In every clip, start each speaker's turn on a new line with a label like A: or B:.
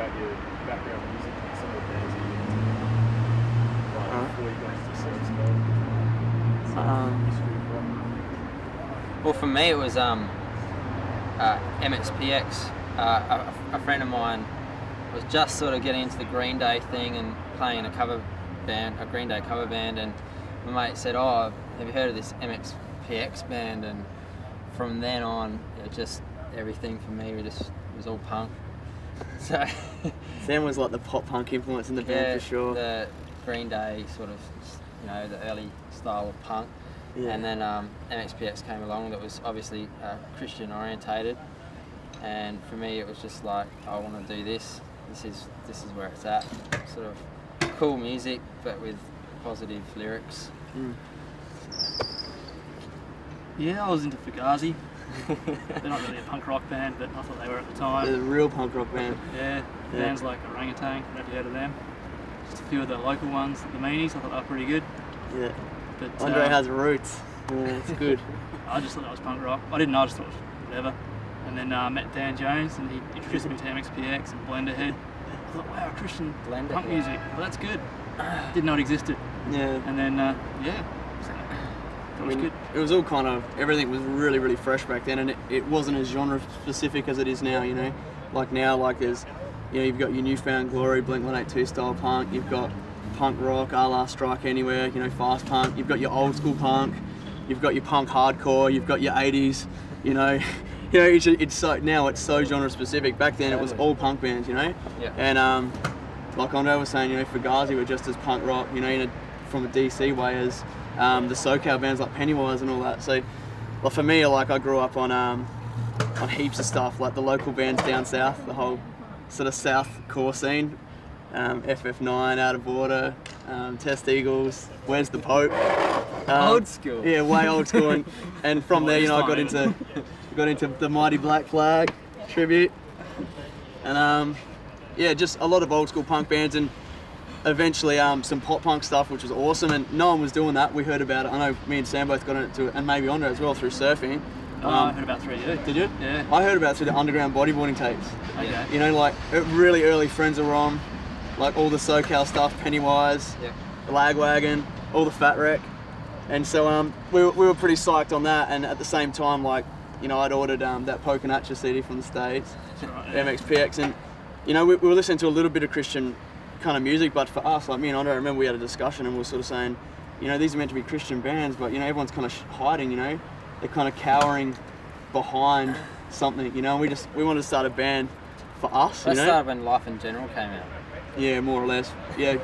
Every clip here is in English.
A: about your background in music and some of the bands that you're into, like before you got into SERAPHS COAL? History of rock.
B: Well, for me it was MXPX. A friend of mine was just sort of getting into the Green Day thing and playing in a Green Day cover band, and my mate said, "Oh, have you heard of this MXPX band?" And from then on, just everything for me was all punk. So
C: Sam was like the pop punk influence in the band for sure.
B: The Green Day sort of, the early style of punk.
C: Yeah.
B: And then MXPX came along that was obviously Christian orientated, and for me it was just like, I want to do this. This is where it's at. Sort of cool music, but with positive lyrics.
D: Yeah, I was into Fugazi. They're not really a punk rock band, but I thought they were at the time.
C: They're a real punk rock band.
D: Yeah, bands like Orangutan, have you heard of them? Just a few of the local ones, the Meanies, I thought they were pretty good.
C: Yeah.
D: But
C: Andre has roots. Yeah, it's good.
D: I just thought that was punk rock. I didn't know, I just thought it was whatever. And then I met Dan Jones and he introduced me to MXPX and Blenderhead. I thought, wow, Christian punk music, well that's good. Didn't know it existed.
C: Yeah.
D: And then, it was good.
C: It was all kind of, everything was really, really fresh back then, and it wasn't as genre specific as it is now, Like now, there's, you've got your Newfound Glory, Blink-182 style punk, you've got punk rock, a la Strike Anywhere, fast punk, you've got your old school punk, you've got your punk hardcore, you've got your 80s, it's so, now it's so genre specific. Back then it was all punk bands,
B: Yeah.
C: And like Andre was saying, Fugazi were just as punk rock, from a DC way as the SoCal bands like Pennywise and all that. So, well, for me, I grew up on heaps of stuff, like the local bands down south, the whole sort of south core scene, FF9, Out of Order, Test Eagles, Where's the Pope?
B: Old school.
C: Yeah, way old school. And from there, I got into the Mighty Black Flag tribute, and just a lot of old school punk bands, and eventually some pop punk stuff, which was awesome. And no one was doing that. We heard about it. I know me and Sam both got into it, and maybe Andre as well, through surfing.
D: I heard about 3U.
C: Did you?
D: Yeah.
C: I heard about it through the underground bodyboarding tapes.
D: Okay.
C: Really early Friends of Rom, all the SoCal stuff, Pennywise, Lagwagon, all the Fat Wreck. And so we were pretty psyched on that, and at the same time, I'd ordered that Pocanatcha CD from the States, MXPX, and we were listening to a little bit of Christian kind of music, but for us, me and Andre, I remember we had a discussion and we were sort of saying, these are meant to be Christian bands, but everyone's kind of hiding, they're kind of cowering behind something, we wanted to start a band for us.
B: That started when Life in General came out.
C: Yeah, more or less. Yeah.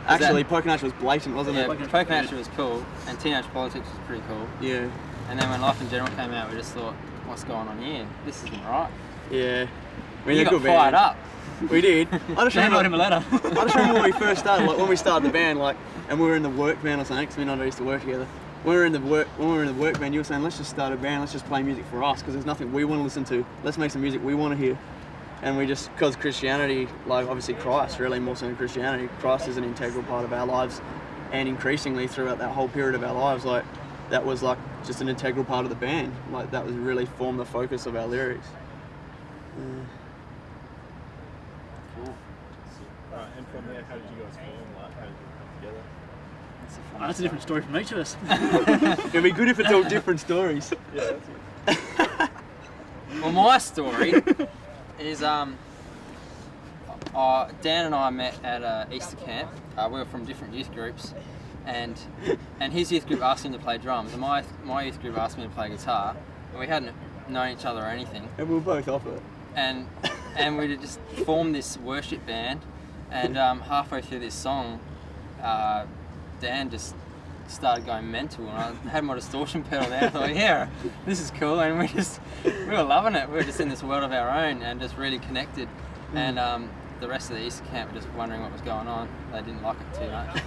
C: Actually, Pocanatcha was blatant, wasn't it?
B: Yeah, Pocanatcha was cool, and Teenage Politics was pretty cool.
C: Yeah.
B: And then when Life in General came out, we just thought, what's going on here? This isn't right.
C: Yeah.
B: You got fired up.
C: We did. I just
D: wrote him a letter.
C: I just remember when we first started, when we started the band, and we were in the work van or something, because me and Andre used to work together. When we were in the work van, you were saying, let's just start a band, let's just play music for us, because there's nothing we want to listen to. Let's make some music we want to hear. And we just, because Christianity, obviously Christ, really more so than Christianity, Christ is an integral part of our lives, and increasingly throughout that whole period of our lives, that was just an integral part of the band. That was really formed the focus of our lyrics.
A: Cool. And from there, how did you guys form? How did you come together?
D: That's a different story from each of us.
C: It'd be good if it's all different stories.
A: Yeah, that's it.
B: Well, my story is Dan and I met at Easter camp. We were from different youth groups, and his youth group asked him to play drums, and my youth group asked me to play guitar, and we hadn't known each other or anything.
C: And we were both off it.
B: And we just formed this worship band, and halfway through this song, Dan just started going mental, and I had my distortion pedal there. I thought, yeah, this is cool, and we were loving it. We were just in this world of our own and just really connected. And the rest of the Easter camp were just wondering what was going on. They didn't like it too much.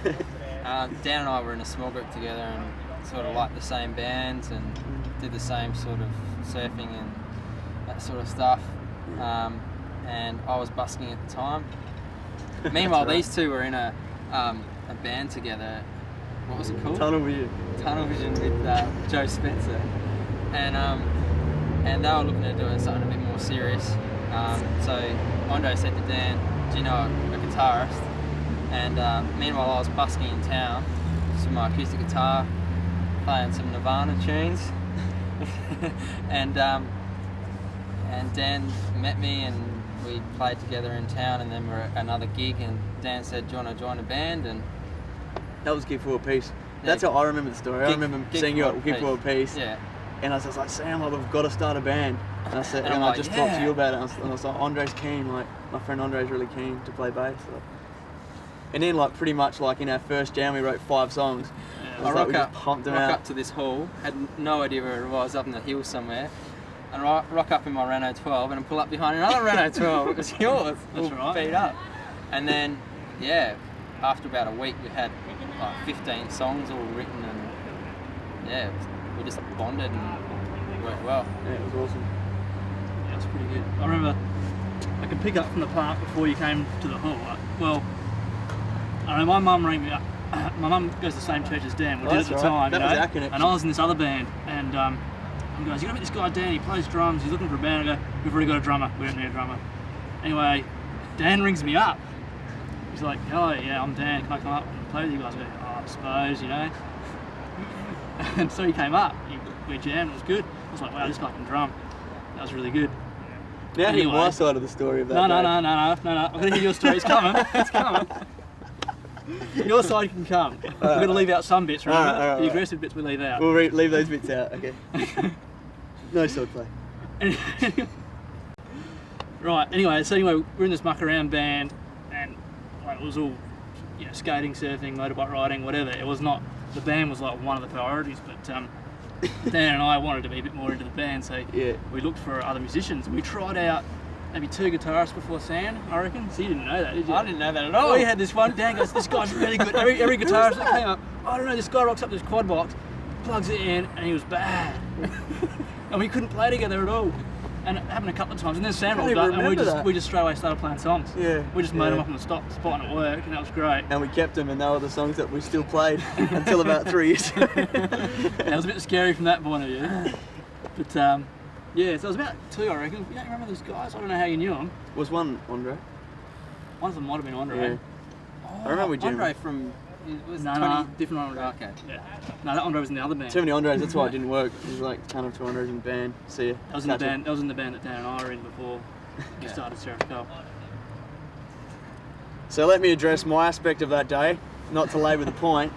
B: Dan and I were in a small group together and sort of liked the same bands and did the same sort of surfing and that sort of stuff. And I was busking at the time. Meanwhile, these two were in a band together. What was it called?
C: Tunnel Vision.
B: Tunnel Vision with Joe Spencer, and they were looking at doing something a bit more serious. So Andre said to Dan, "Do you know a guitarist?" And meanwhile, I was busking in town with my acoustic guitar, playing some Nirvana tunes, and Dan met me and we played together in town, and then we're at another gig, and Dan said, "Do you want to join a band?" And
C: that was Gig for World Peace. That's how I remember the story. I remember seeing you at Gig for World Peace.
B: Yeah.
C: And I was just like, "Sam, like, we've got to start a band." And I said, and I just talked to you about it. And I was like, "Andre's keen. Like, my friend Andre's really keen to play bass." Like, and then, like, pretty much like in our first jam, we wrote 5 songs.
B: I rock up to this hall, had no idea where it was, up in the hills somewhere, and rock up in my Renault 12 and pull up behind another Renault 12. It was yours.
D: That's right.
B: Beat up. And then, yeah, after about a week, we had like 15 songs all written, and yeah, we just bonded and worked well.
C: Yeah, it was awesome.
D: Yeah, it was pretty good. I remember I could pick up from the park before you came to the hall. Well, I know my mum rang me up. My mum goes to the same church as Dan. We did at the time,
C: that was our connection.
D: And I was in this other band, and he goes, "You gotta meet this guy Dan. He plays drums. He's looking for a band." I go, "We've already got a drummer. We don't need a drummer." Anyway, Dan rings me up. He's like, "Hello, yeah, I'm Dan. Can I come up and play with you guys?" I go, "Oh, I suppose, you know." And so he came up. We jammed. It was good. I was like, "Wow, this guy can drum." That was really good.
C: Now hear my side of the story of that.
D: No. I'm gonna hear your story. It's coming. It's coming. Your side can come. We're going to leave out some bits, remember?
C: All right.
D: The aggressive bits we leave out.
C: We'll leave those bits out, okay. No sword play.
D: Right, anyway, we're in this muck around band, and like, it was all, you know, skating, surfing, motorbike riding, whatever. It was not, the band was like one of the priorities, but Dan and I wanted to be a bit more into the band, so we looked for other musicians. We tried out maybe 2 guitarists before Sam, I reckon. So you didn't know that, did you?
B: I didn't know that at all.
D: We had this one, Dan goes, "This guy's really good." Every guitarist that came up, "I don't know, this guy rocks up this quad box, plugs it in," and he was bad. And we couldn't play together at all. And it happened a couple of times, and then Sam rolled up, and we just straight away started playing songs.
C: Yeah.
D: We just made them up on the spot and it worked, and that was great.
C: And we kept them, and they were the songs that we still played until about 3 years ago.
D: It was a bit scary from that point of view. But yeah, so it was about 2, I reckon. You don't remember those guys? I don't know how you knew them.
C: Was one Andre?
D: One of them might have been Andre.
C: Yeah. I remember we
B: Andre from...
D: No, different Andre.
B: Okay.
D: Yeah. No, that Andre was in the other band.
C: Too many Andres, that's why it didn't work. It was like kind of 2 Andres in the band. See ya.
D: That was in the band. That was in the band that Dan and I were in before we started SERAPHS COAL.
C: So let me address my aspect of that day, not to labour the point.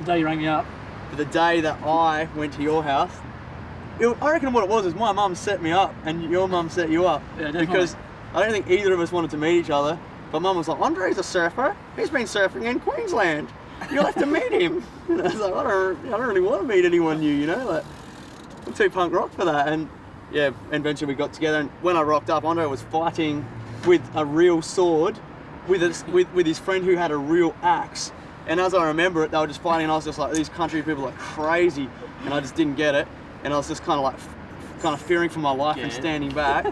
D: The day you rang me up.
C: But the day that I went to your house, I reckon what it was is my mum set me up and your mum set you up.
D: Yeah, definitely.
C: Because I don't think either of us wanted to meet each other. But mum was like, "Andre's a surfer. He's been surfing in Queensland. You'll have to meet him." And I was like, I don't really want to meet anyone new, you know? Like, I'm too punk rock for that. And yeah, eventually we got together. And when I rocked up, Andre was fighting with a real sword with his friend who had a real axe. And as I remember it, they were just fighting, and I was just like, "These country people are crazy," and I just didn't get it. And I was just kind of fearing for my life and standing back.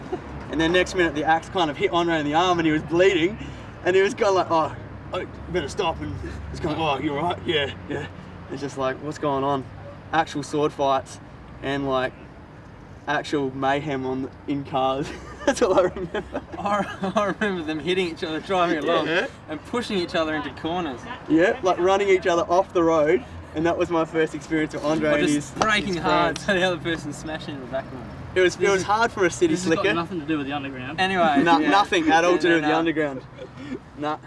C: And then next minute, the axe kind of hit Andre in the arm, and he was bleeding, and he was kind of like, "Oh, you better stop." And he's kind of, "Oh, you all right?" Yeah. It's just like, what's going on? Actual sword fights and like actual mayhem in cars. That's all I remember.
B: I remember them hitting each other, driving along, and pushing each other into corners.
C: Yeah, like running each other off the road, and that was my first experience with Andre and
B: just breaking hard so the other person smashing in the back of them.
C: It was hard for a city
D: This has
C: slicker.
D: got nothing to do with the underground.
B: Anyway,
C: Nothing at all to do with the underground. Nah.